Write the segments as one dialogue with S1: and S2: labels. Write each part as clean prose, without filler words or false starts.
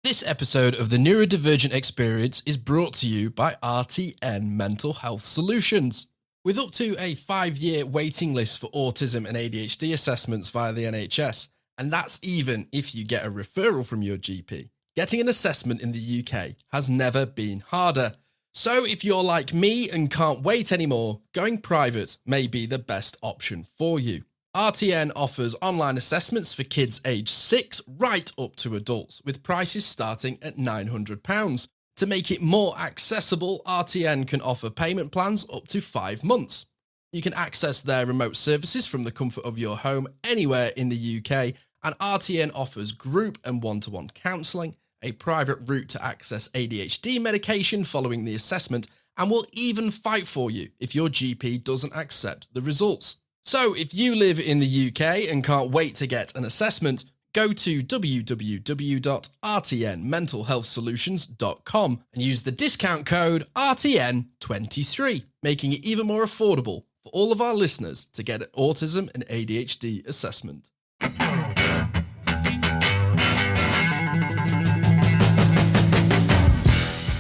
S1: This episode of the Neurodivergent Experience is brought to you by RTN Mental Health Solutions. With up to a 5-year waiting list for autism and ADHD assessments via the NHS, and that's even if you get a referral from your GP, getting an assessment in the UK has never been harder. So if you're like me and can't wait anymore, going private may be the best option for you. RTN offers online assessments for kids aged 6 right up to adults, with prices starting at £900. To make it more accessible, RTN can offer payment plans up to 5 months. You can access their remote services from the comfort of your home anywhere in the UK, and RTN offers group and one-to-one counselling, a private route to access ADHD medication following the assessment, and will even fight for you if your GP doesn't accept the results. So if you live in the UK and can't wait to get an assessment, go to www.rtnmentalhealthsolutions.com and use the discount code RTN23, making it even more affordable for all of our listeners to get an autism and ADHD assessment.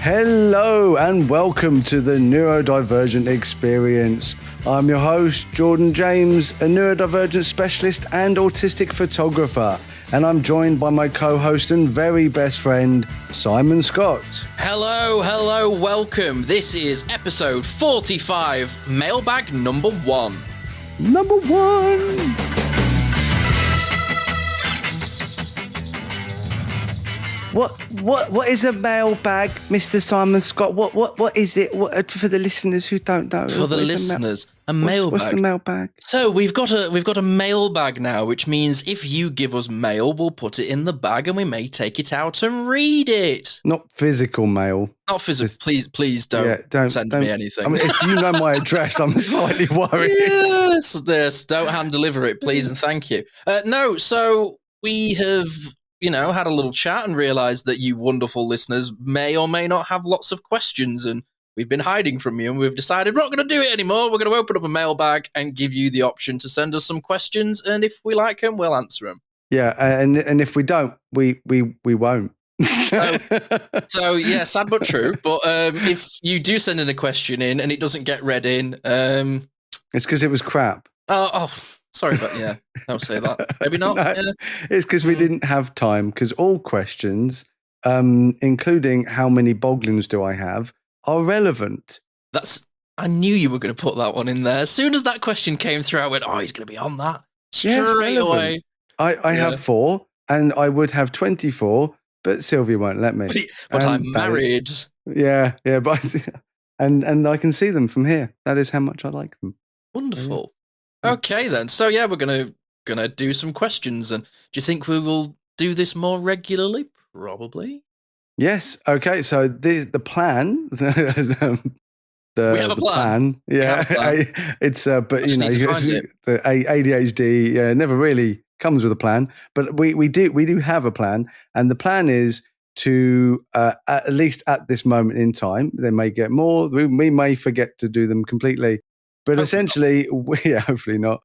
S2: Hello and welcome to the Neurodivergent Experience. I'm your host, Jordan James, a neurodivergent specialist and autistic photographer, and I'm joined by my co-host and very best friend, Simon Scott.
S1: Hello, welcome. This is episode 45, Mailbag number 1.
S2: Number 1! What is a mailbag, Mr. Simon Scott? What is it? For the listeners who don't know.
S1: For the listeners, a mailbag.
S2: What's the mailbag?
S1: So we've got a mailbag now, which means if you give us mail, we'll put it in the bag and we may take it out and read it.
S2: Not physical mail.
S1: Not physical. Please don't send me anything.
S2: I mean, if you know my address, I'm slightly worried.
S1: Yes. Don't hand deliver it, please and thank you. No, so we have had a little chat and realized that you wonderful listeners may or may not have lots of questions, and we've been hiding from you, and we've decided we're not going to do it anymore. We're going to open up a mailbag and give you the option to send us some questions, and if we like them, we'll answer them.
S2: Yeah, and if we don't, we won't.
S1: So yeah, sad but true. But if you do send in a question in and it doesn't get read in,
S2: it's because it was crap.
S1: Oh. Sorry, but yeah, don't say that. Maybe not.
S2: No,
S1: yeah.
S2: It's because we didn't have time, because all questions, including how many boglins do I have, are relevant.
S1: I knew you were going to put that one in there. As soon as that question came through, I went, he's going to be on that straight away.
S2: I have 4, and I would have 24, but Sylvia won't let me.
S1: But I'm married.
S2: Yeah, but and I can see them from here. That is how much I like them.
S1: Wonderful. Okay then. So yeah, we're gonna do some questions, and do you think we will do this more regularly? Probably.
S2: Yes. Okay. So the plan.
S1: We have a plan.
S2: Yeah. It's but the ADHD never really comes with a plan, but we do have a plan, and the plan is to at least at this moment in time, they may get more. We may forget to do them completely. But essentially, hopefully not.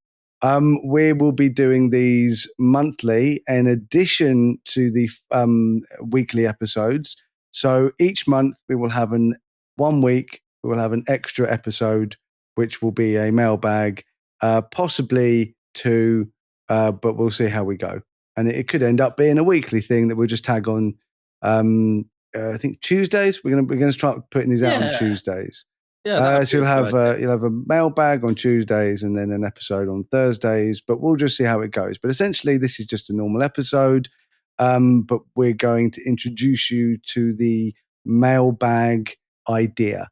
S2: We will be doing these monthly in addition to the weekly episodes. So each month we will have 1 week, we will have an extra episode, which will be a mailbag, possibly 2, but we'll see how we go. And it could end up being a weekly thing that we'll just tag on. I think Tuesdays. We're gonna start putting these out on Tuesdays.
S1: Yeah,
S2: so you'll have a mailbag on Tuesdays and then an episode on Thursdays, but we'll just see how it goes. But essentially, this is just a normal episode, but we're going to introduce you to the mailbag idea,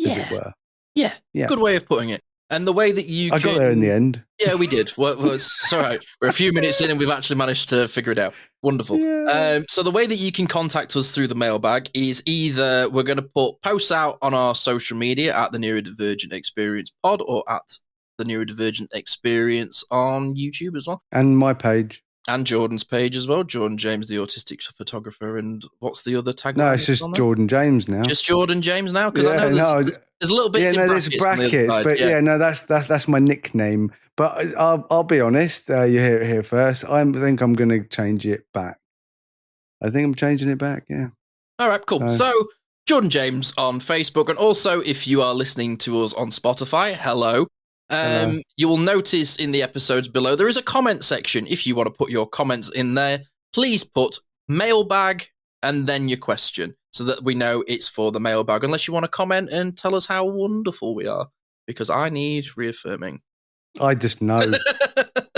S2: as it were.
S1: Yeah, good way of putting it. And the way that you
S2: got there in the end.
S1: Yeah, we did. It's all right. We're a few minutes in and we've actually managed to figure it out. Wonderful. Yeah. So the way that you can contact us through the mailbag is either we're going to put posts out on our social media at the Neurodivergent Experience Pod or at the Neurodivergent Experience on YouTube as well.
S2: And my page.
S1: And Jordan's page as well. Jordan James, the autistic photographer. And what's the other tagline?
S2: No, it's just Jordan James now.
S1: Just Jordan James now? Because I know there's a little bit in brackets.
S2: There's brackets, but that's my nickname. But I'll be honest, you hear it here first. I think I'm going to change it back. I think I'm changing it back. Yeah.
S1: All right, cool. So Jordan James on Facebook, and also if you are listening to us on Spotify, hello. You will notice in the episodes below there is a comment section. If you want to put your comments in there, please put mailbag and then your question so that we know it's for the mailbag, unless you want to comment and tell us how wonderful we are, because I need reaffirming.
S2: I just know.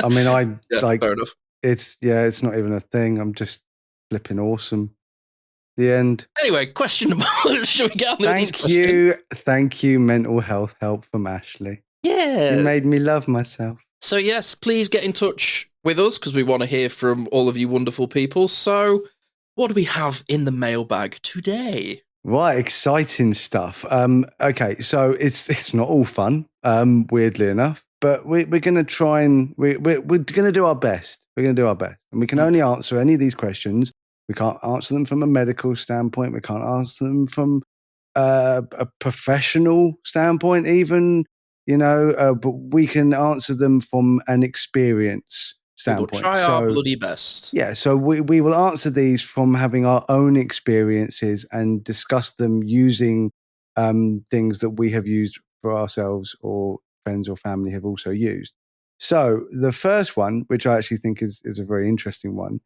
S2: I mean,
S1: fair enough.
S2: It's not even a thing. I'm just flipping awesome. The end.
S1: Anyway, question number one. Shall we get on with these questions?
S2: Thank you, mental health help from Ashley.
S1: Yeah.
S2: You made me love myself.
S1: So yes, please get in touch with us because we want to hear from all of you wonderful people. So what do we have in the mailbag today?
S2: Right, exciting stuff. Okay, so it's not all fun, weirdly enough, but we're going to try and we're going to do our best. We're going to do our best, and we can only answer any of these questions. We can't answer them from a medical standpoint. We can't answer them from a professional standpoint, even, but we can answer them from an experience standpoint.
S1: We'll try our bloody best.
S2: Yeah, so we will answer these from having our own experiences and discuss them using things that we have used for ourselves or friends or family have also used. So the first one, which I actually think is a very interesting one,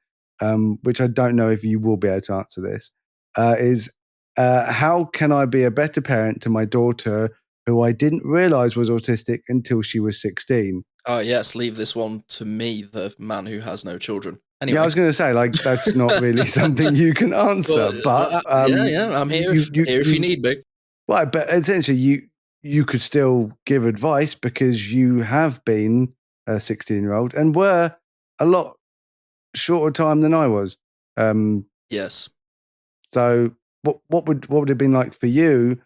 S2: which I don't know if you will be able to answer this, is how can I be a better parent to my daughter who I didn't realize was autistic until she was 16?
S1: Oh, yes, leave this one to me, the man who has no children. Anyway.
S2: Yeah, I was going to say, that's not really something you can answer. But
S1: yeah, I'm here if you need me.
S2: Right, but essentially you could still give advice because you have been a 16-year-old and were a lot shorter time than I was.
S1: Yes.
S2: So what would it have been like for you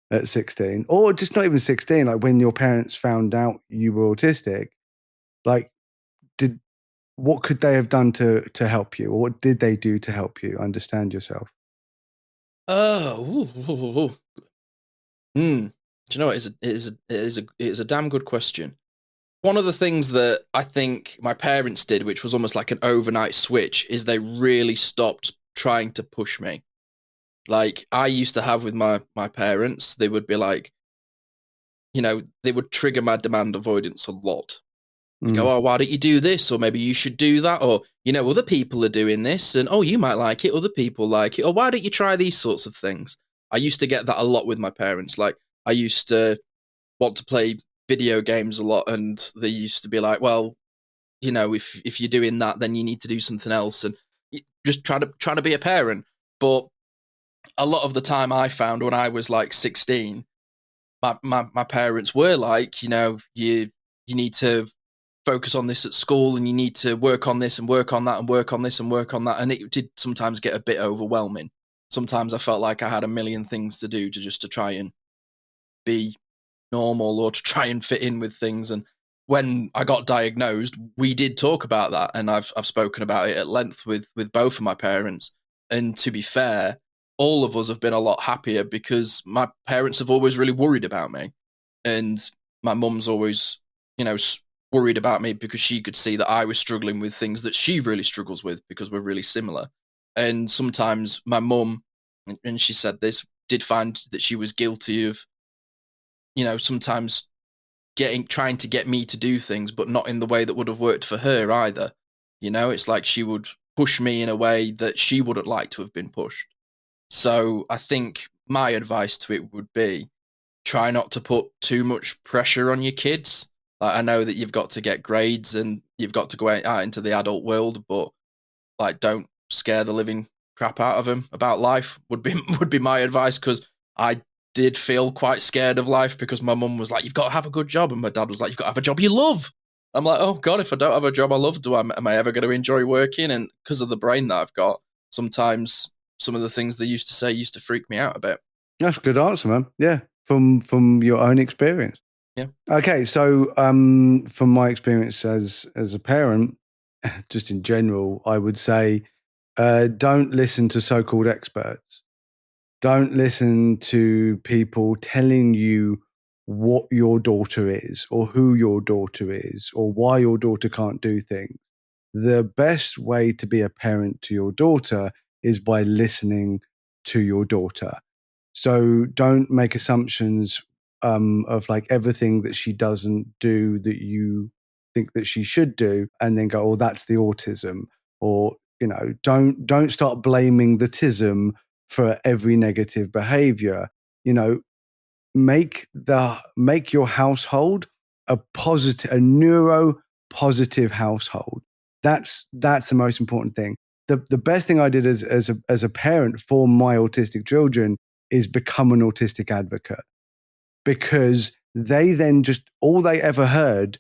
S2: at 16, or just not even 16, like when your parents found out you were autistic? Like, what could they have done to help you, or what did they do to help you understand yourself?
S1: Do you know what? It is a damn good question. One of the things that I think my parents did, which was almost like an overnight switch, is they really stopped trying to push me. Like I used to have with my parents, they would be like, they would trigger my demand avoidance a lot. Go, oh, why don't you do this? Or maybe you should do that. Or, other people are doing this and, oh, you might like it. Other people like it. Or why don't you try these sorts of things? I used to get that a lot with my parents. Like I used to want to play video games a lot. And they used to be like, well, if you're doing that, then you need to do something else. And just trying to be a parent. But a lot of the time I found when I was like 16, my parents were like, you need to focus on this at school and you need to work on this and work on that and work on this and work on that. And it did sometimes get a bit overwhelming. Sometimes I felt like I had a million things to do to try and be normal or to try and fit in with things. And when I got diagnosed, we did talk about that. And I've spoken about it at length with both of my parents. And to be fair, all of us have been a lot happier because my parents have always really worried about me. And my mum's always, worried about me because she could see that I was struggling with things that she really struggles with because we're really similar. And sometimes my mum, and she said this, did find that she was guilty of, sometimes trying to get me to do things, but not in the way that would have worked for her either. It's like she would push me in a way that she wouldn't like to have been pushed. So I think my advice to it would be try not to put too much pressure on your kids. Like, I know that you've got to get grades and you've got to go out into the adult world, but don't scare the living crap out of them about life would be my advice, because I did feel quite scared of life because my mum was like, you've got to have a good job, and my dad was like, you've got to have a job you love. I'm like, oh God, if I don't have a job I love, am I ever going to enjoy working? And because of the brain that I've got, sometimes some of the things they used to say used to freak me out a bit.
S2: That's a good answer, man. Yeah, from your own experience.
S1: Yeah.
S2: Okay, so from my experience as a parent, just in general, I would say don't listen to so-called experts. Don't listen to people telling you what your daughter is or who your daughter is or why your daughter can't do things. The best way to be a parent to your daughter is by listening to your daughter. So don't make assumptions of like everything that she doesn't do that you think that she should do, and then go, oh, that's the autism. Or, don't start blaming the tism for every negative behavior. Make your household a neuro positive household. That's the most important thing. The best thing I did as a parent for my autistic children is become an autistic advocate, because they then just, all they ever heard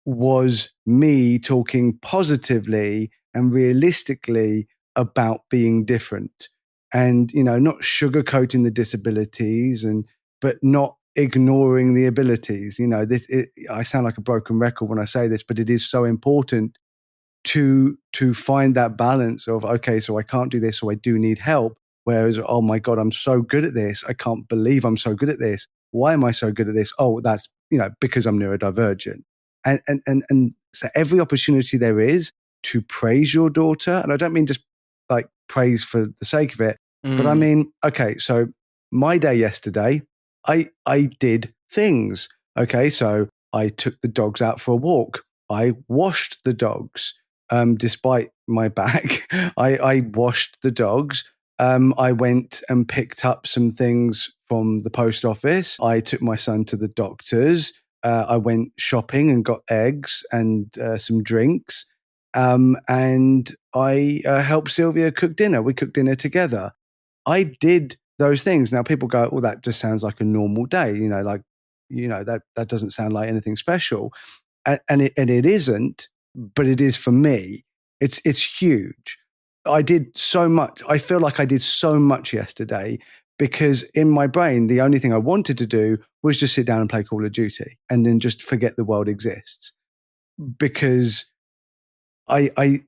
S2: was me talking positively and realistically about being different, and not sugarcoating the disabilities, but not ignoring the abilities. I sound like a broken record when I say this, but it is so important to find that balance of, okay, so I can't do this, so I do need help. Whereas, oh my God, I'm so good at this. I can't believe I'm so good at this. Why am I so good at this? Oh, that's, because I'm neurodivergent. And so every opportunity there is to praise your daughter, and I don't mean just like praise for the sake of it, but I mean, okay, so my day yesterday, I did things. Okay, so I took the dogs out for a walk. I washed the dogs. Despite my back, I washed the dogs. I went and picked up some things from the post office. I took my son to the doctor's. I went shopping and got eggs and some drinks. And I helped Sylvia cook dinner. We cooked dinner together. I did those things. Now people go, "Oh, that just sounds like a normal day." That doesn't sound like anything special, and it isn't. But it is for me. It's huge. I did so much. I feel like I did so much yesterday, because in my brain, the only thing I wanted to do was just sit down and play Call of Duty and then just forget the world exists, because I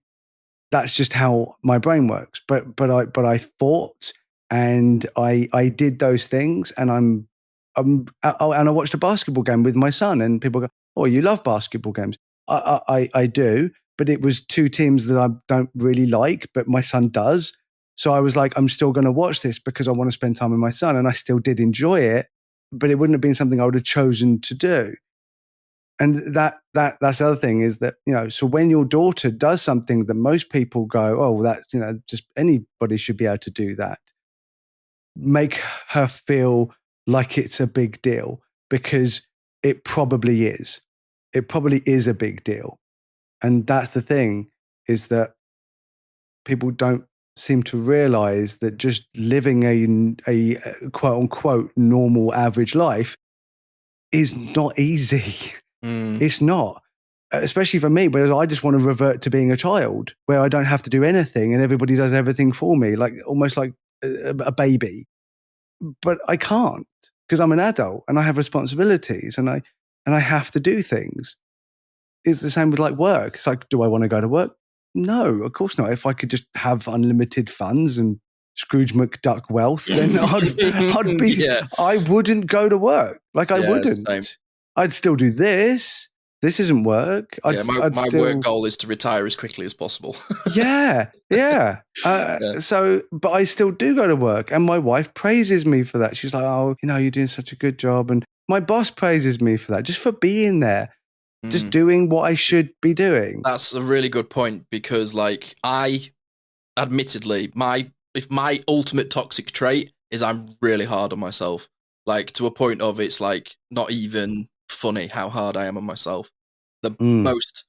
S2: that's just how my brain works. But I fought, and I did those things, and and I watched a basketball game with my son, and people go, "Oh, you love basketball games." I do, but it was two teams that I don't really like, but my son does. So I was like, I'm still going to watch this because I want to spend time with my son, and I still did enjoy it, but it wouldn't have been something I would have chosen to do. And that's the other thing is that, so when your daughter does something that most people go, oh, well, that's, just anybody should be able to do that, make her feel like it's a big deal, because it probably is. It probably is a big deal. And that's the thing, is that people don't seem to realize that just living a quote unquote normal average life is not easy. It's not, especially for me, where I just want to revert to being a child, where I don't have to do anything and everybody does everything for me, like almost like a baby. But I can't, because I'm an adult and I have responsibilities, and I have to do things. It's the same with like work. It's like, do I want to go to work? No, of course not. If I could just have unlimited funds and Scrooge McDuck wealth, then I'd be. Yeah. I wouldn't go to work. Like I wouldn't. Same. I'd still do this. This isn't work.
S1: My work goal is to retire as quickly as possible.
S2: Yeah. So, but I still do go to work, and my wife praises me for that. She's like, "Oh, you're doing such a good job," and my boss praises me for that, just for being there. Just doing what I should be doing.
S1: That's a really good point, because like admittedly, if my ultimate toxic trait is I'm really hard on myself, like to a point of it's like not even funny how hard I am on myself. The most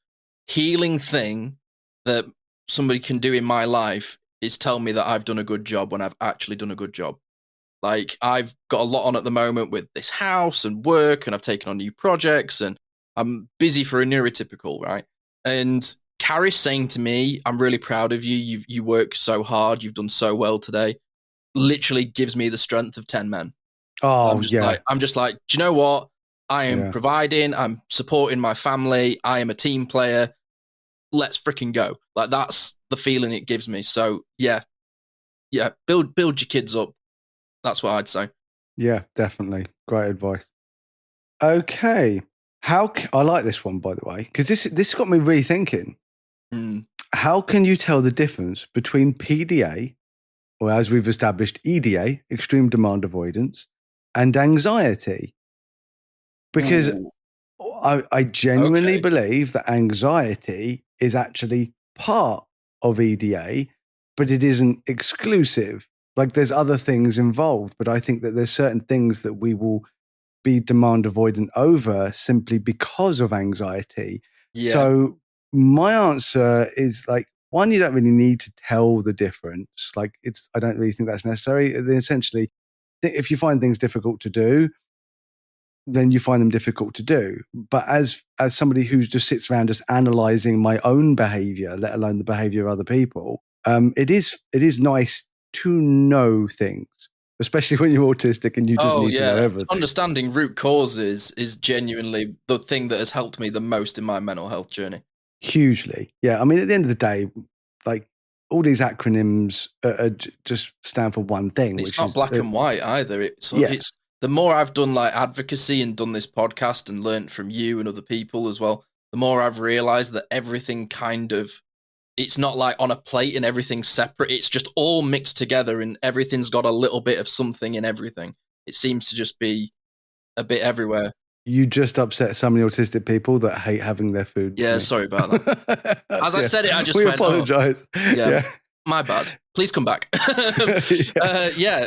S1: healing thing that somebody can do in my life is tell me that I've done a good job when I've actually done a good job. Like I've got a lot on at the moment with this house and work, and I've taken on new projects, and I'm busy for a neurotypical, right? And Carrie's saying to me, I'm really proud of you. You work so hard. You've done so well today. Literally gives me the strength of 10 men.
S2: Oh,
S1: I'm just like, do you know what? I am providing. I'm supporting my family. I am a team player. Let's freaking go. Like that's the feeling it gives me. So yeah. Build your kids up. That's what I'd say.
S2: Yeah, definitely. Great advice. Okay. I like this one, by the way, because this got me rethinking. How can you tell the difference between PDA or as we've established, EDA, extreme demand avoidance, and anxiety. Because I genuinely believe that anxiety is actually part of EDA, but it isn't exclusive. Like there's other things involved, but I think that there's certain things that we will be demand avoidant over simply because of anxiety.
S1: Yeah.
S2: So my answer is like, one, you don't really need to tell the difference. Like I don't really think that's necessary. Essentially, if you find things difficult to do, then you find them difficult to do. But as somebody who just sits around just analyzing my own behavior, let alone the behavior of other people, it is nice to know things, especially when you're autistic and you just need to know everything.
S1: Understanding root causes is genuinely the thing that has helped me the most in my mental health journey.
S2: Hugely. Yeah. I mean, at the end of the day, like all these acronyms just stand for one thing.
S1: It's not black and white either. It's the more I've done like advocacy and done this podcast and learned from you and other people as well, the more I've realized that everything it's not like on a plate and everything's separate. It's just all mixed together and everything's got a little bit of something in everything. It seems to just be a bit everywhere.
S2: You just upset so many autistic people that hate having their food.
S1: Yeah, sorry about that. As I said it, I just
S2: went, apologize.
S1: Yeah, my bad. Please come back.
S2: We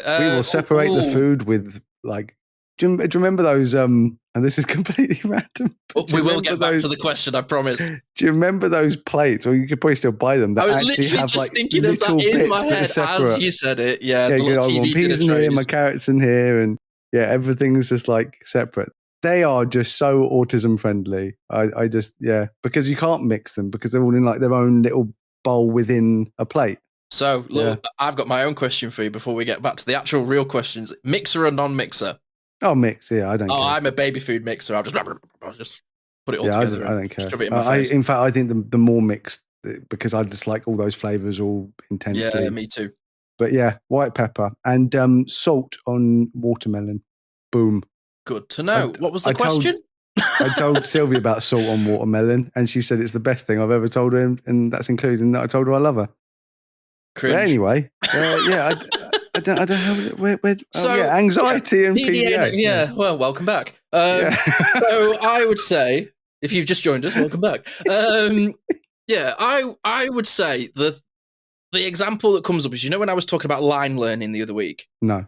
S2: will separate the food with like. Do you remember those? And this is completely random.
S1: We will get back to the question, I promise.
S2: Do you remember those plates? Or you could probably still buy them. That
S1: I was
S2: actually
S1: literally
S2: have,
S1: just
S2: like,
S1: thinking of that in my head as you said it. Yeah, the little TV dinner trays.
S2: Here, my carrots in here, and everything's just like separate. They are just so autism friendly. I just because you can't mix them because they're all in like their own little bowl within a plate.
S1: So look, I've got my own question for you before we get back to the actual real questions. Mixer or non-mixer?
S2: Oh, mix. Yeah, I don't care.
S1: I'm a baby food mixer. I'll just put it all together.
S2: I don't care.
S1: Shove it in my face.
S2: In fact, I think the more mixed, because I just like all those flavors all intensely.
S1: Yeah, me too.
S2: But yeah, white pepper and salt on watermelon. Boom.
S1: Good to know. What was the question?
S2: I told Sylvia about salt on watermelon, and she said it's the best thing I've ever told her, and that's including that I told her I love her.
S1: Cringe.
S2: But anyway, I don't know. Anxiety and PDA.
S1: Yeah, well, welcome back. So I would say, if you've just joined us, welcome back. I would say the example that comes up is, when I was talking about line learning the other week?
S2: No.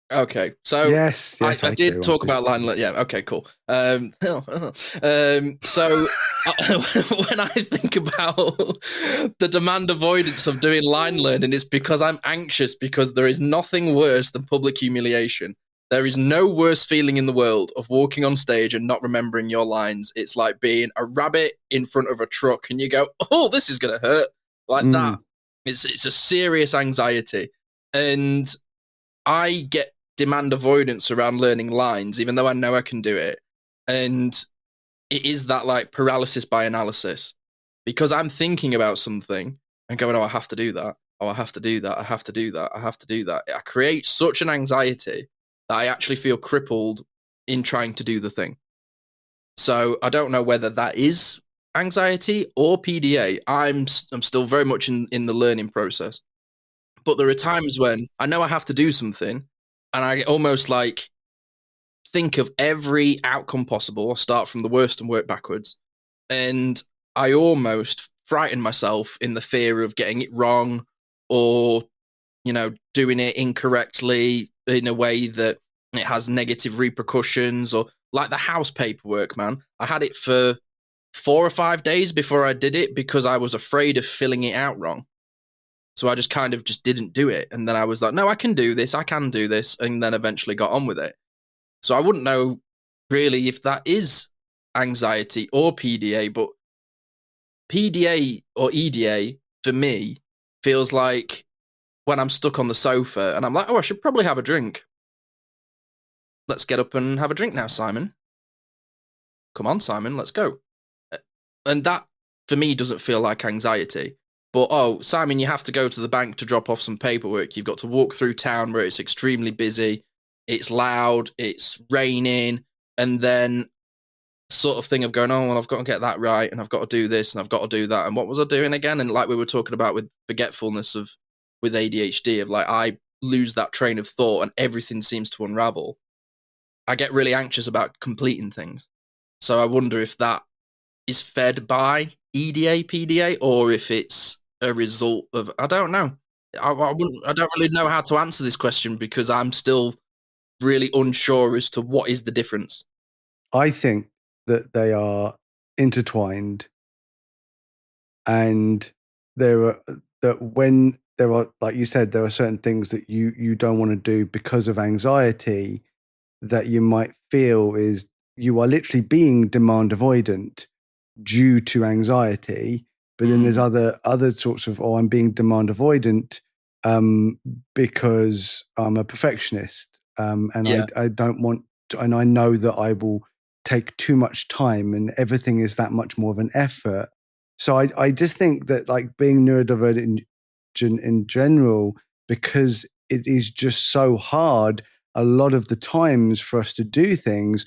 S1: Okay, so
S2: yes,
S1: I did talk about line learning. Yeah, okay, cool. So when I think about the demand avoidance of doing line learning, it's because I'm anxious, because there is nothing worse than public humiliation. There is no worse feeling in the world of walking on stage and not remembering your lines. It's like being a rabbit in front of a truck and you go, oh, this is going to hurt. Like that. It's a serious anxiety. And I get demand avoidance around learning lines, even though I know I can do it. And it is that like paralysis by analysis, because I'm thinking about something and going, oh, I have to do that. Oh, I have to do that. I have to do that. I have to do that. I create such an anxiety that I actually feel crippled in trying to do the thing. So I don't know whether that is anxiety or PDA. I'm still very much in the learning process. But there are times when I know I have to do something, and I almost like think of every outcome possible. I start from the worst and work backwards. And I almost frighten myself in the fear of getting it wrong, or, doing it incorrectly in a way that it has negative repercussions, or like the house paperwork, man. I had it for 4 or 5 days before I did it because I was afraid of filling it out wrong. So I just kind of just didn't do it. And then I was like, no, I can do this. And then eventually got on with it. So I wouldn't know really if that is anxiety or PDA, but PDA or EDA for me feels like when I'm stuck on the sofa and I'm like, oh, I should probably have a drink. Let's get up and have a drink now, Simon. Come on, Simon, let's go. And that for me doesn't feel like anxiety. But, oh, Simon, you have to go to the bank to drop off some paperwork. You've got to walk through town where it's extremely busy. It's loud. It's raining. And then sort of thing of going, oh, well, I've got to get that right. And I've got to do this and I've got to do that. And what was I doing again? And like we were talking about with forgetfulness of with ADHD of like, I lose that train of thought and everything seems to unravel. I get really anxious about completing things. So I wonder if that is fed by EDA, PDA, or if it's a result of, I don't know. I don't really know how to answer this question because I'm still really unsure as to what is the difference.
S2: I think that they are intertwined, and when there are, like you said, there are certain things that you don't want to do because of anxiety that you might feel is you are literally being demand avoidant due to anxiety. But then there's other sorts of, I'm being demand avoidant because I'm a perfectionist, and I don't want to, and I know that I will take too much time and everything is that much more of an effort. So I just think that like being neurodivergent in general, because it is just so hard a lot of the times for us to do things,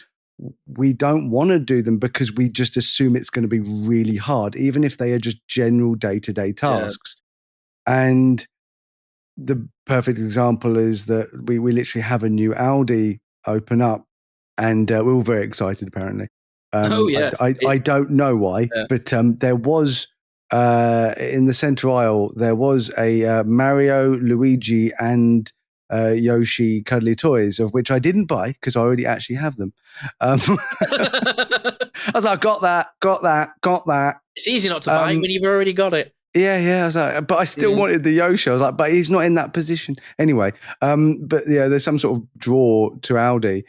S2: we don't want to do them because we just assume it's going to be really hard, even if they are just general day-to-day tasks. Yeah. And the perfect example is that we literally have a new Audi open up, and we're all very excited apparently. I don't know why, but there was in the center aisle, there was a Mario, Luigi, and Yoshi cuddly toys, of which I didn't buy because I already actually have them. I was like, got that.
S1: It's easy not to buy when you've already got it.
S2: Yeah. I was like, but I still wanted the Yoshi. I was like, but he's not in that position anyway. But yeah, there's some sort of draw to Audi.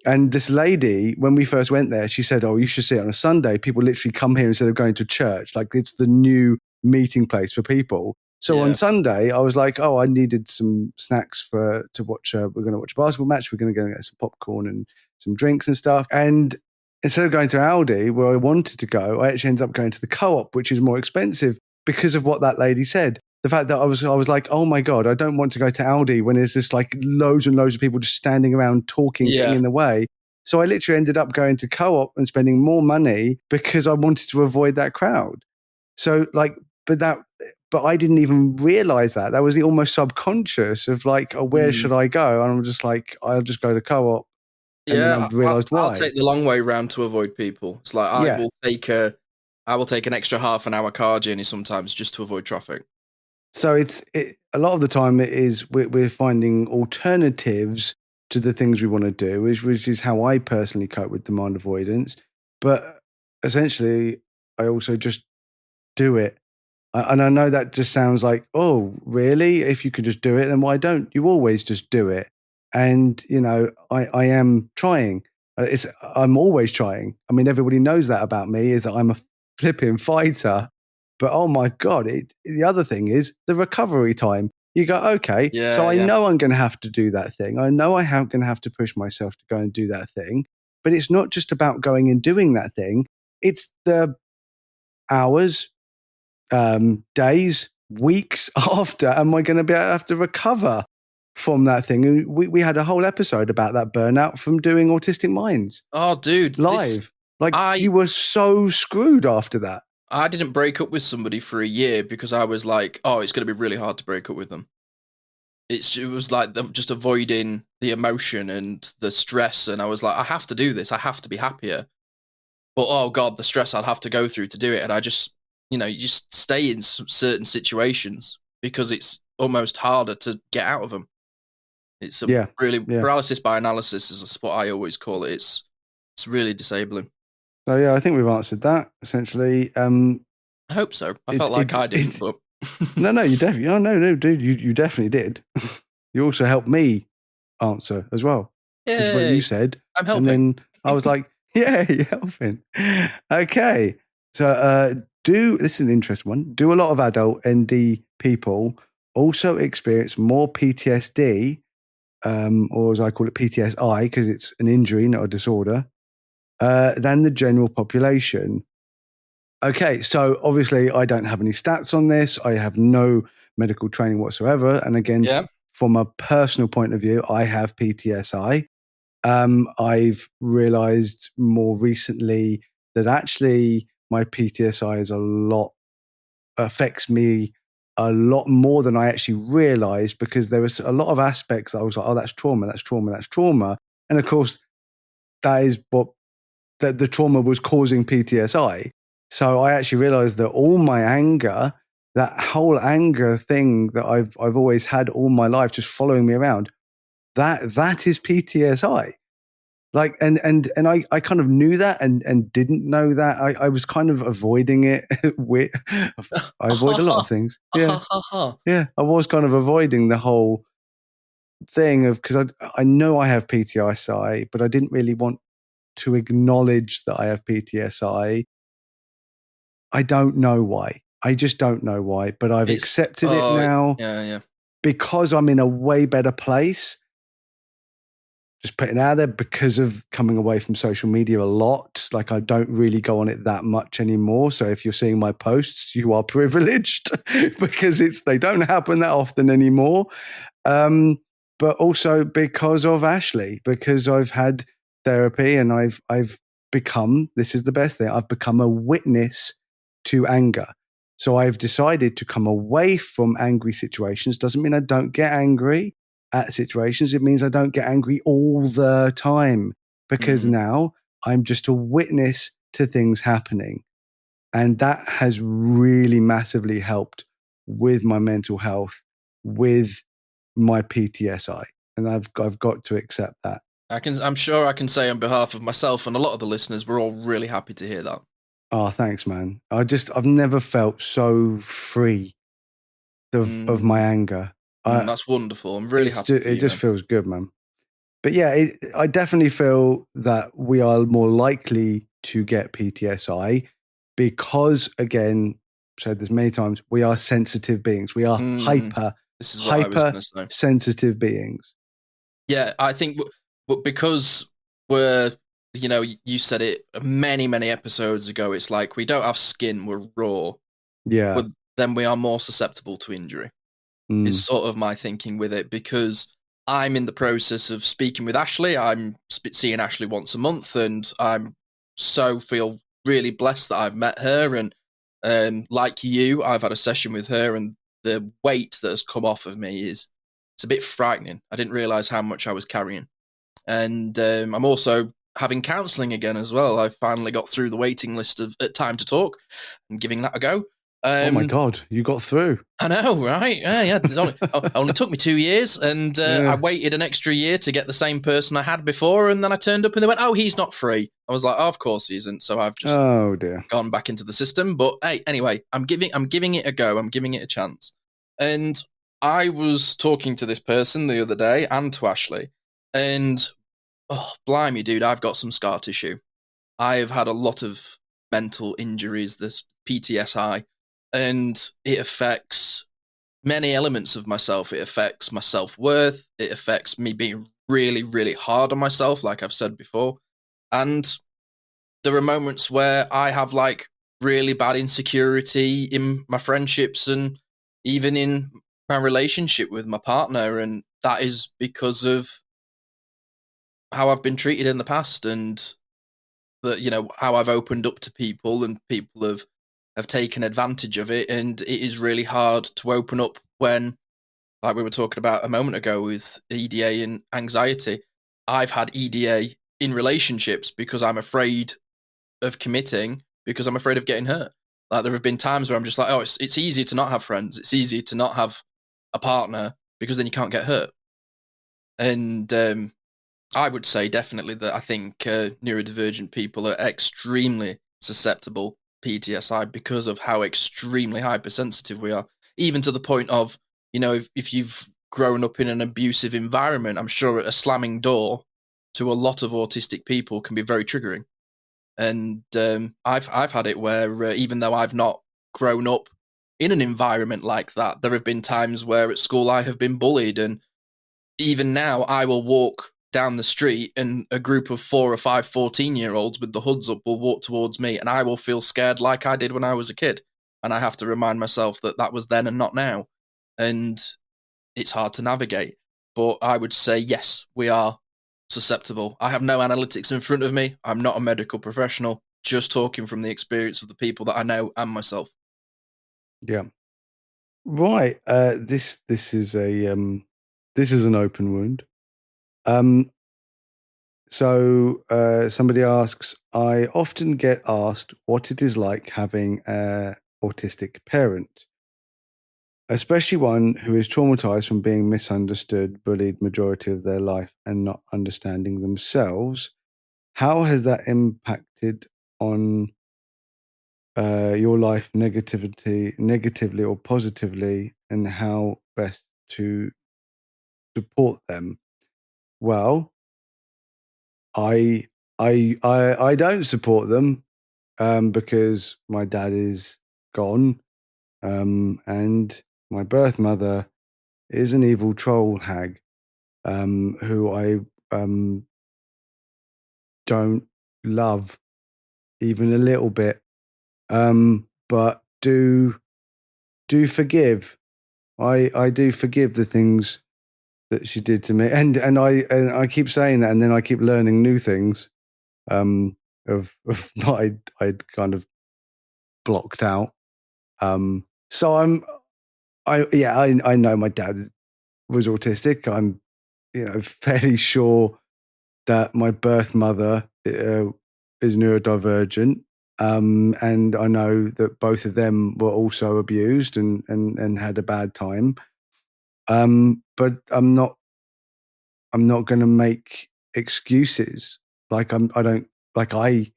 S2: And this lady, when we first went there, she said, "Oh, you should see it on a Sunday. People literally come here instead of going to church. Like it's the new meeting place for people." So on Sunday, I was like, "Oh, I needed some snacks to watch. We're going to watch a basketball match. We're going to go and get some popcorn and some drinks and stuff." And instead of going to Aldi, where I wanted to go, I actually ended up going to the Co-op, which is more expensive because of what that lady said. The fact that I was like, oh my God, I don't want to go to Aldi when there's just like loads and loads of people just standing around talking, getting in the way. So I literally ended up going to Co-op and spending more money because I wanted to avoid that crowd. So like, but I didn't even realize that. That was the almost subconscious of like, oh, where should I go? And I'm just like, I'll just go to Co-op. And then I realized why.
S1: I'll take the long way round to avoid people. It's like I will take an extra half an hour car journey sometimes just to avoid traffic.
S2: So a lot of the time it is we're finding alternatives to the things we want to do, which is how I personally cope with demand avoidance. But essentially, I also just do it. And I know that just sounds like, oh, really? If you could just do it, then why don't you always just do it? And, you know, I am trying. I'm always trying. I mean, everybody knows that about me, is that I'm a flipping fighter. But oh my God, the other thing is the recovery time. You go, okay, so I know I'm going to have to do that thing. I know I'm going to have to push myself to go and do that thing. But it's not just about going and doing that thing. It's the hours, days, weeks after, am I going to be able to have to recover from that thing? And we had a whole episode about that burnout from doing Autistic Minds.
S1: Oh, dude.
S2: Live. You were so screwed after that.
S1: I didn't break up with somebody for a year because I was like, oh, it's going to be really hard to break up with them. It was like just avoiding the emotion and the stress. And I was like, I have to do this. I have to be happier. But, oh, God, the stress I'd have to go through to do it. And I just, you just stay in certain situations because it's almost harder to get out of them. It's paralysis by analysis is what I always call it. It's really disabling.
S2: So, yeah, I think we've answered that, essentially.
S1: I hope so. I felt like I didn't, but...
S2: No, you definitely... No, dude, you definitely did. You also helped me answer as well.
S1: Yeah,
S2: what you said.
S1: I'm helping.
S2: And then I was like, yeah, you're helping. Okay. So, this is an interesting one. Do a lot of adult ND people also experience more PTSD, or as I call it, PTSI, because it's an injury, not a disorder, than the general population? Okay, so obviously I don't have any stats on this. I have no medical training whatsoever. And again, from a personal point of view, I have PTSI. I've realized more recently that actually my PTSI is affects me a lot more than I actually realized, because there was a lot of aspects that I was like, oh, that's trauma, that's trauma, that's trauma. And of course, that is what the trauma was causing PTSI. So I actually realized that all my anger, that whole anger thing that I've always had all my life, just following me around, that is PTSI. Like, and I kind of knew that and didn't know that. I was kind of avoiding it. I avoid a lot of things. Yeah. Yeah. I was kind of avoiding the whole thing of, because I know I have PTSI, but I didn't really want to acknowledge that I have PTSI. I don't know why. I just don't know why, but I've accepted it now.
S1: Yeah.
S2: Because I'm in a way better place. Just putting it out there, because of coming away from social media a lot. Like, I don't really go on it that much anymore. So if you're seeing my posts, you are privileged because they don't happen that often anymore. But also because of Ashley, because I've had therapy and I've become, this is the best thing, I've become a witness to anger. So I've decided to come away from angry situations. Doesn't mean I don't get angry at situations. It means I don't get angry all the time, because now I'm just a witness to things happening. And that has really massively helped with my mental health, with my PTSI. And I've got to accept that.
S1: I'm sure I can say on behalf of myself and a lot of the listeners, we're all really happy to hear that.
S2: Oh, thanks, man. I've never felt so free of my anger.
S1: That's wonderful. I'm really happy.
S2: It just feels good, man. But yeah, I definitely feel that we are more likely to get PTSI because, again, said this many times, we are sensitive beings. We are hyper sensitive beings.
S1: Yeah, I think because we're, you said it many, many episodes ago, it's like we don't have skin, we're raw.
S2: Yeah.
S1: But then we are more susceptible to injury. Is sort of my thinking with it, because I'm in the process of speaking with Ashley. I'm seeing Ashley once a month, and I'm feel really blessed that I've met her. And like you, I've had a session with her, and the weight that has come off of me it's a bit frightening. I didn't realize how much I was carrying. And I'm also having counselling again as well. I finally got through the waiting list of Time to Talk and giving that a go.
S2: Oh my God, you got through.
S1: I know, right? Yeah. It only took me 2 years, and I waited an extra year to get the same person I had before, and then I turned up and they went, oh, he's not free. I was like, oh, of course he isn't. So I've just gone back into the system. But hey, anyway, I'm giving it a go. I'm giving it a chance. And I was talking to this person the other day and to Ashley, and oh, blimey, dude, I've got some scar tissue. I've had a lot of mental injuries, this PTSI. And it affects many elements of myself. It affects my self-worth. It affects me being really, really hard on myself, like I've said before. And there are moments where I have like really bad insecurity in my friendships and even in my relationship with my partner. And that is because of how I've been treated in the past, and that, how I've opened up to people, and people have taken advantage of it. And it is really hard to open up when, like we were talking about a moment ago with EDA and anxiety. I've had EDA in relationships because I'm afraid of committing, because I'm afraid of getting hurt. Like, there have been times where I'm just like, oh, it's easy to not have friends. It's easy to not have a partner because then you can't get hurt. And I would say definitely that I think neurodivergent people are extremely susceptible PTSI because of how extremely hypersensitive we are, even to the point of, if you've grown up in an abusive environment, I'm sure a slamming door to a lot of autistic people can be very triggering. And I've had it where even though I've not grown up in an environment like that, there have been times where at school I have been bullied, and even now I will walk down the street and a group of 4 or 5 14-year-olds with the hoods up will walk towards me, and I will feel scared like I did when I was a kid. And I have to remind myself that was then and not now. And it's hard to navigate. But I would say, yes, we are susceptible. I have no analytics in front of me. I'm not a medical professional, just talking from the experience of the people that I know and myself.
S2: Yeah. Right. This is this is an open wound. Um, somebody asks, I often get asked what it is like having a autistic parent, especially one who is traumatized from being misunderstood, bullied majority of their life and not understanding themselves. How has that impacted on your life negatively or positively, and how best to support them? Well, I don't support them because my dad is gone, and my birth mother is an evil troll hag who I don't love even a little bit, but do forgive. I do forgive the things that she did to me, and I keep saying that, and then I keep learning new things of that I'd kind of blocked out. So I know my dad was autistic. I'm fairly sure that my birth mother is neurodivergent. And I know that both of them were also abused and had a bad time. But I'm not going to make excuses. Like I don't like I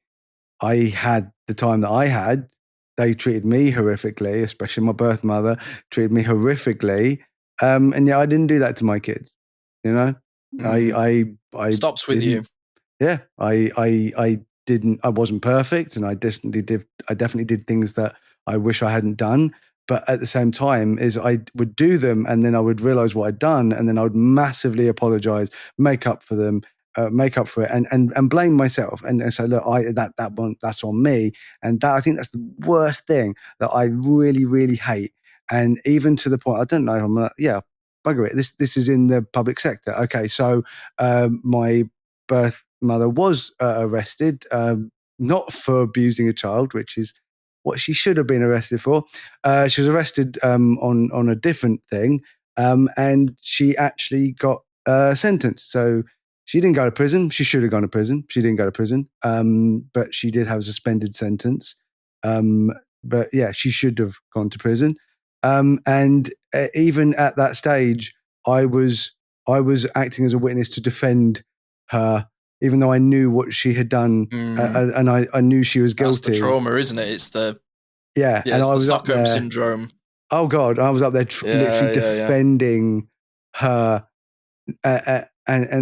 S2: had the time that I had. They treated me horrifically, especially my birth mother treated me horrifically. And yeah, I didn't do that to my kids. You know, I
S1: Stops with
S2: didn't.
S1: you.
S2: Yeah, I didn't. I wasn't perfect, and I definitely did things that I wish I hadn't done. But at the same time, is I would do them, and then I would realize what I'd done, and then I would massively apologize, make up for them, make up for it, and blame myself, and say, look, that one, that's on me, and that I think that's the worst thing that I really hate, and even to the point, I don't know, bugger it. This is in the public sector. Okay, so my birth mother was arrested, not for abusing a child, which is what she should have been arrested for. She was arrested on a different thing, and she actually got sentenced. So she didn't go to prison. She should have gone to prison. She didn't go to prison, but she did have a suspended sentence. But yeah, she should have gone to prison. And even at that stage, I was acting as a witness to defend her, even though I knew what she had done, and I knew she was guilty.
S1: That's the trauma, isn't it? It's the
S2: and
S1: it's
S2: I
S1: the
S2: was
S1: Stockholm
S2: up there.
S1: syndrome.
S2: Oh God, I was up there literally defending her, and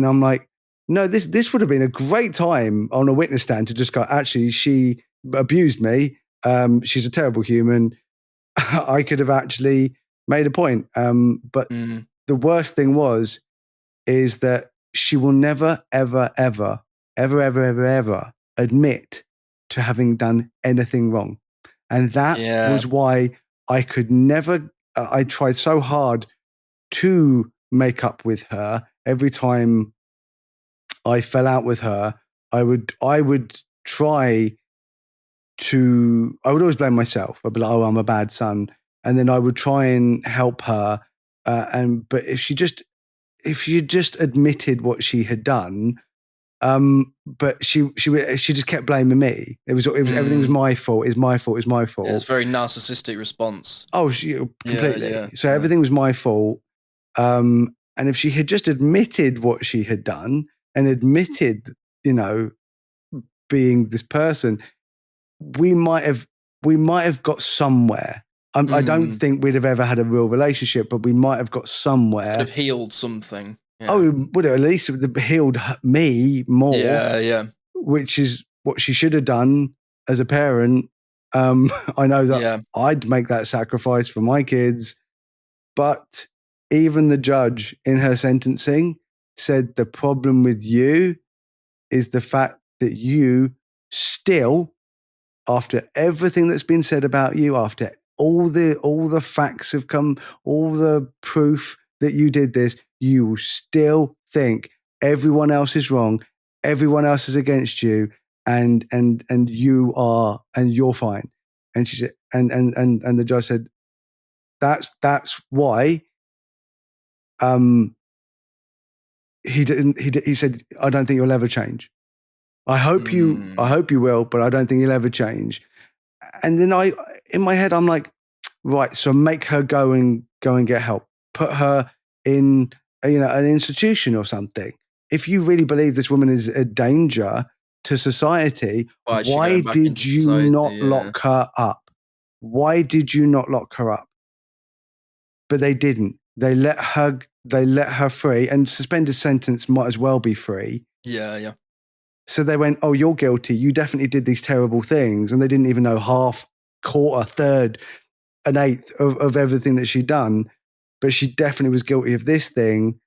S2: I'm like, no, this would have been a great time on a witness stand to just go, actually, she abused me. She's a terrible human. I could have actually made a point. But the worst thing is that she will never, ever admit to having done anything wrong. And that was why I could never, I tried so hard to make up with her. Every time I fell out with her, I would try to, I would always blame myself. I'd be like, oh, I'm a bad son. And then I would try and help her. But if she just admitted what she had done, but she just kept blaming me. It was everything was my fault. It's my fault.
S1: Yeah, it's a very narcissistic response.
S2: Oh, completely. So everything was my fault. And if she had just admitted what she had done and admitted, being this person, we might have got somewhere. I don't think we'd have ever had a real relationship, but we might have got somewhere.
S1: Could have healed something.
S2: Yeah. Oh, would have at least have healed me more.
S1: Yeah.
S2: Which is what she should have done as a parent. I know that I'd make that sacrifice for my kids, but even the judge in her sentencing said the problem with you is the fact that you still, after everything that's been said about you, after all the facts have come, all the proof that you did this, you still think everyone else is wrong, everyone else is against you, and you're fine. And she said, and the judge said, That's why he said, I don't think you'll ever change. I hope you will, but I don't think you'll ever change. And then in my head, I'm like, right, so make her go and get help. Put her in, an institution or something. If you really believe this woman is a danger to society, why did you not lock her up? Why did you not lock her up? But they didn't. They let her free, and suspended sentence might as well be free.
S1: Yeah.
S2: So they went, oh, you're guilty. You definitely did these terrible things. And they didn't even know half, quarter, third, an eighth of everything that she'd done. But she definitely was guilty of this thing,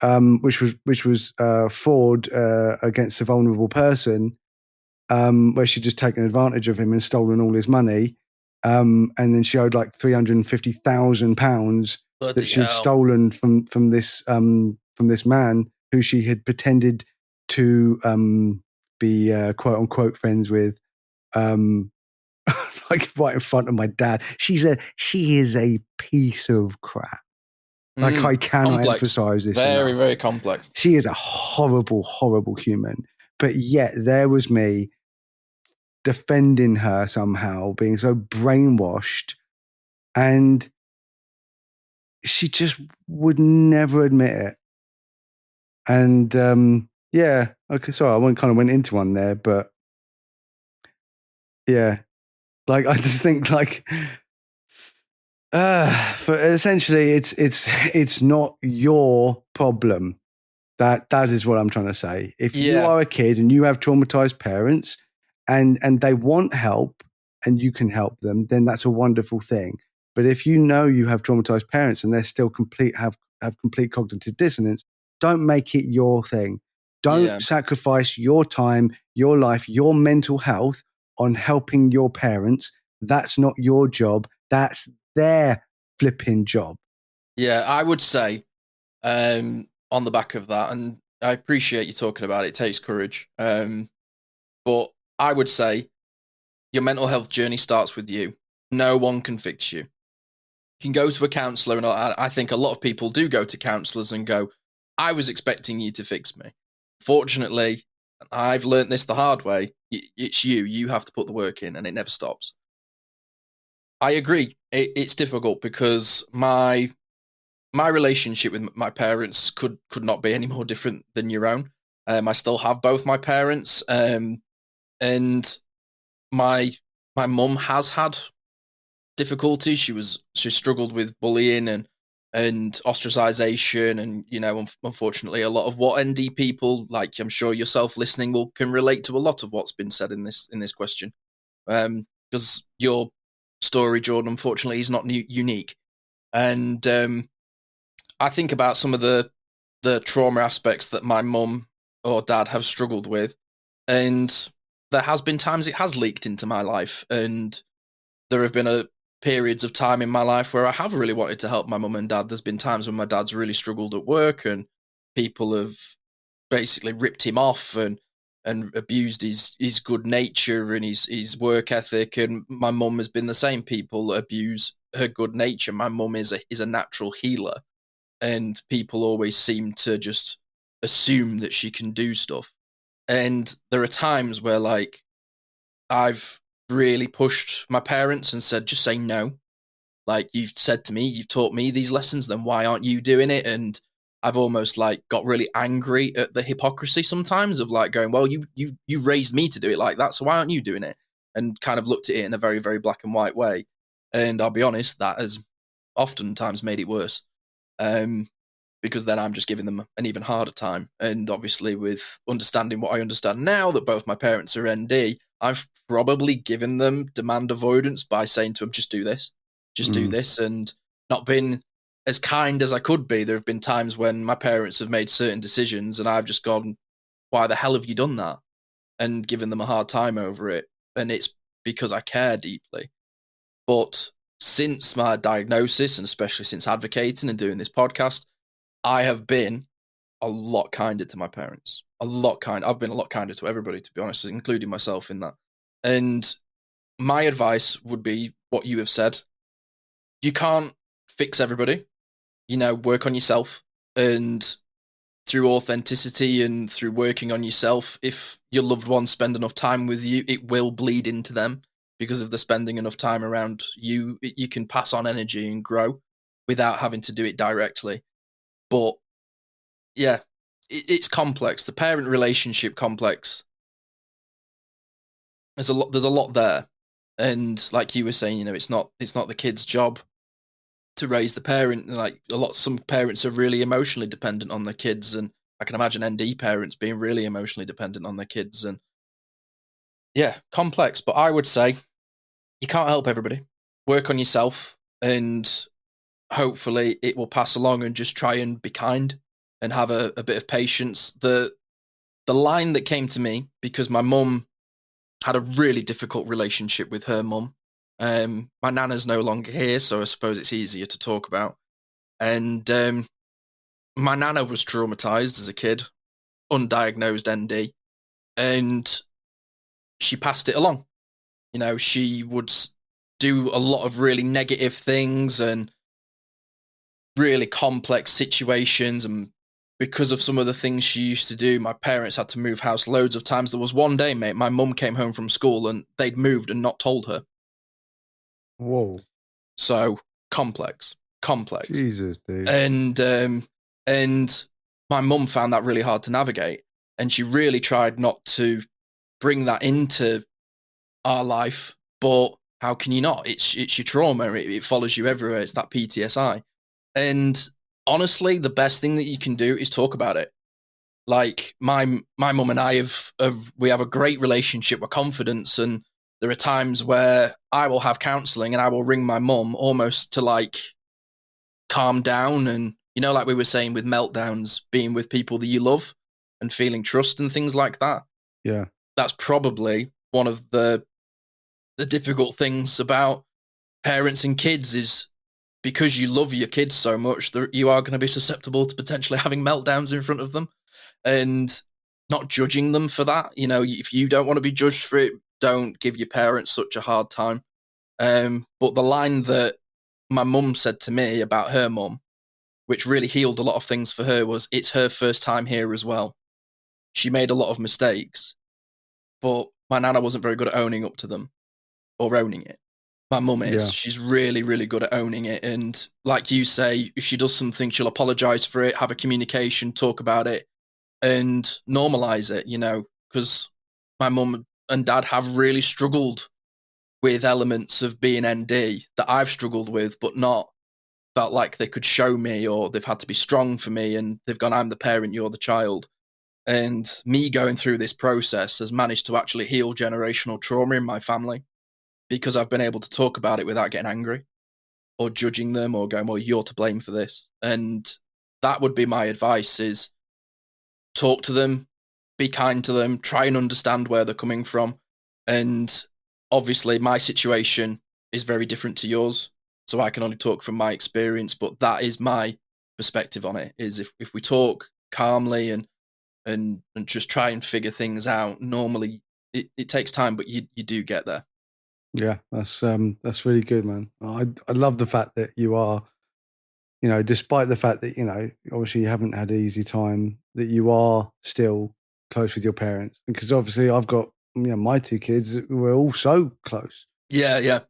S2: which was fraud against a vulnerable person, where she'd just taken advantage of him and stolen all his money. And then she owed like £350,000 that she'd stolen from this man who she had pretended to be quote unquote friends with, like right in front of my dad. She is a piece of crap. Like I cannot emphasize this.
S1: Very, very complex.
S2: She is a horrible, horrible human. But yet there was me defending her somehow, being so brainwashed, and she just would never admit it. And yeah, okay, sorry, I kind of went into one there, but yeah, like I just think like for essentially it's not your problem. That is what I'm trying to say. If you are a kid and you have traumatized parents and they want help and you can help them, then that's a wonderful thing. But if you know you have traumatized parents and they're still have complete cognitive dissonance, don't make it your thing. Don't sacrifice your time, your life, your mental health on helping your parents. That's not your job. That's their flipping job.
S1: Yeah, I would say on the back of that, and I appreciate you talking about it, it takes courage. But I would say your mental health journey starts with you. No one can fix you. You can go to a counsellor, and I think a lot of people do go to counsellors and go, I was expecting you to fix me. Fortunately, I've learned this the hard way. It's you. You have to put the work in, and it never stops. I agree. It's difficult because my relationship with my parents could not be any more different than your own. I still have both my parents, and my mum has had difficulties. She struggled with bullying and ostracization, and unfortunately, a lot of what ND people, like I'm sure yourself listening, can relate to a lot of what's been said in this question, because your story, Jordan, unfortunately, is not unique, and I think about some of the trauma aspects that my mum or dad have struggled with, and there has been times it has leaked into my life, and there have been periods of time in my life where I have really wanted to help my mum and dad. There's been times when my dad's really struggled at work, and people have basically ripped him off and abused his good nature and his work ethic. And my mum has been the same. People abuse her good nature. My mum is a natural healer, and people always seem to just assume that she can do stuff. And there are times where, like, I've really pushed my parents and said, just say no. Like, you've said to me, you've taught me these lessons, then why aren't you doing it? And I've almost like got really angry at the hypocrisy sometimes of like going, well, you raised me to do it like that, so why aren't you doing it? And kind of looked at it in a very, very black and white way. And I'll be honest, that has oftentimes made it worse. Because then I'm just giving them an even harder time. And obviously with understanding what I understand now, that both my parents are ND, I've probably given them demand avoidance by saying to them, just do this, do this, and not been as kind as I could be. There have been times when my parents have made certain decisions and I've just gone, why the hell have you done that? And given them a hard time over it. And it's because I care deeply. But since my diagnosis, and especially since advocating and doing this podcast, I have been a lot kinder to my parents. A lot kinder. I've been a lot kinder to everybody, to be honest, including myself in that. And my advice would be what you have said. you can't fix everybody. Work on yourself, and through authenticity and through working on yourself, if your loved ones spend enough time with you, it will bleed into them, because if they're spending enough time around you, you can pass on energy and grow without having to do it directly. But yeah, it's complex. The parent relationship complex. There's a lot there. And like you were saying, it's not the kid's job to raise the parent. Like some parents are really emotionally dependent on their kids, and I can imagine ND parents being really emotionally dependent on their kids. And yeah, complex. But I would say you can't help everybody. Work on yourself, and hopefully it will pass along. And just try and be kind and have a bit of patience. The line that came to me, because my mum had a really difficult relationship with her mum. My nana's no longer here, so I suppose it's easier to talk about. And my nana was traumatized as a kid, undiagnosed ND, and she passed it along. She would do a lot of really negative things and really complex situations, and because of some of the things she used to do, my parents had to move house loads of times. There was one day, mate, my mum came home from school and they'd moved and not told her.
S2: Whoa.
S1: So complex.
S2: Jesus, dude.
S1: And my mum found that really hard to navigate, and she really tried not to bring that into our life. But how can you not? It's your trauma. It follows you everywhere. It's that PTSI. And honestly, the best thing that you can do is talk about it. Like my mum and I we have a great relationship with confidence, and there are times where I will have counselling and I will ring my mum almost to like calm down. And like we were saying with meltdowns, being with people that you love and feeling trust and things like that.
S2: Yeah,
S1: that's probably one of the difficult things about parents and kids, is because you love your kids so much that you are going to be susceptible to potentially having meltdowns in front of them, and not judging them for that. If you don't want to be judged for it, don't give your parents such a hard time. But the line that my mum said to me about her mum, which really healed a lot of things for her, was, it's her first time here as well. She made a lot of mistakes, but my nana wasn't very good at owning up to them or owning it. My mum is. Yeah. She's really, really good at owning it. And like you say, if she does something, she'll apologize for it, have a communication, talk about it, and normalize it, because my mum and dad have really struggled with elements of being ND that I've struggled with, but not felt like they could show me, or they've had to be strong for me, and they've gone, I'm the parent, you're the child. And me going through this process has managed to actually heal generational trauma in my family, because I've been able to talk about it without getting angry or judging them or going, well, you're to blame for this. And that would be my advice, is talk to them, be kind to them, try and understand where they're coming from. And obviously my situation is very different to yours, so I can only talk from my experience, but that is my perspective on it, is if we talk calmly and just try and figure things out, normally it takes time, but you do get there.
S2: Yeah, that's really good, man. I love the fact that you are, despite the fact that, obviously you haven't had an easy time, that you are still close with your parents. Because obviously I've got, my two kids, we're all so close.
S1: Yeah.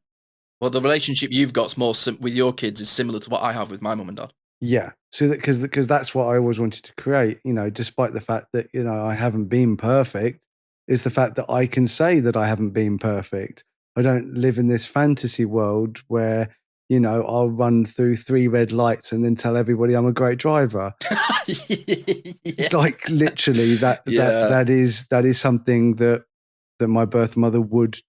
S1: Well, the relationship you've got with your kids is similar to what I have with my mum and dad.
S2: Yeah. So because that's what I always wanted to create, despite the fact that, I haven't been perfect, is the fact that I can say that I haven't been perfect. I don't live in this fantasy world where, I'll run through 3 red lights and then tell everybody I'm a great driver. Yeah. Like literally that is something that my birth mother would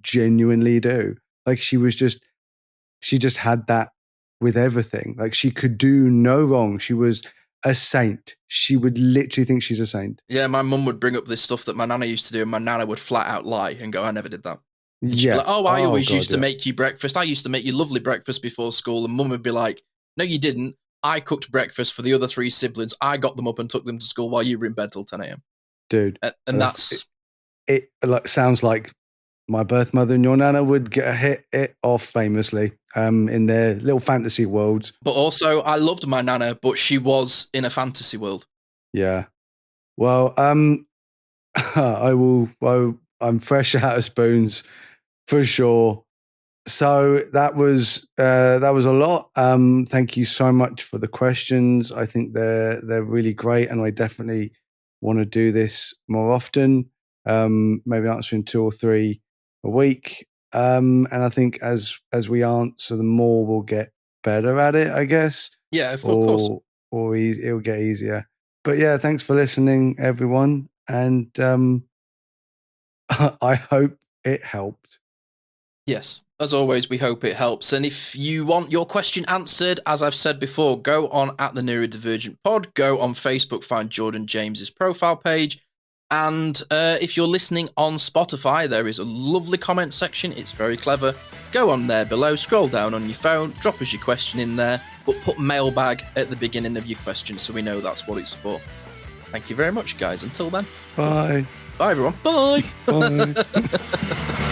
S2: genuinely do. Like she just had that with everything. Like she could do no wrong. She was a saint. She would literally think she's a saint.
S1: Yeah, my mum would bring up this stuff that my nana used to do, and my nana would flat out lie and go, I never did that. And she'd be like, I always used to make you breakfast. I used to make you lovely breakfast before school. And mum would be like, no, you didn't. I cooked breakfast for the other 3 siblings. I got them up and took them to school while you were in bed till 10 a.m.
S2: Dude.
S1: And that's...
S2: It like sounds like my birth mother and your nana would hit it off famously in their little fantasy worlds.
S1: But also, I loved my nana, but she was in a fantasy world.
S2: Yeah. Well, I'm fresh out of spoons for sure. So that was a lot. Thank you so much for the questions. I think they're really great, and I definitely want to do this more often. Maybe answering 2 or 3 a week. And I think as we answer them more, we'll get better at it, I guess.
S1: Yeah, of course.
S2: Or it'll get easier. But yeah, thanks for listening, everyone. And I hope it helped.
S1: Yes, as always, we hope it helps. And if you want your question answered, as I've said before, go on at the Neurodivergent Pod, go on Facebook, find Jordan James's profile page. And if you're listening on Spotify, there is a lovely comment section. It's very clever. Go on there below, scroll down on your phone, drop us your question in there, but put mailbag at the beginning of your question so we know that's what it's for. Thank you very much, guys. Until then.
S2: Bye.
S1: Bye, everyone. Bye.
S2: Bye.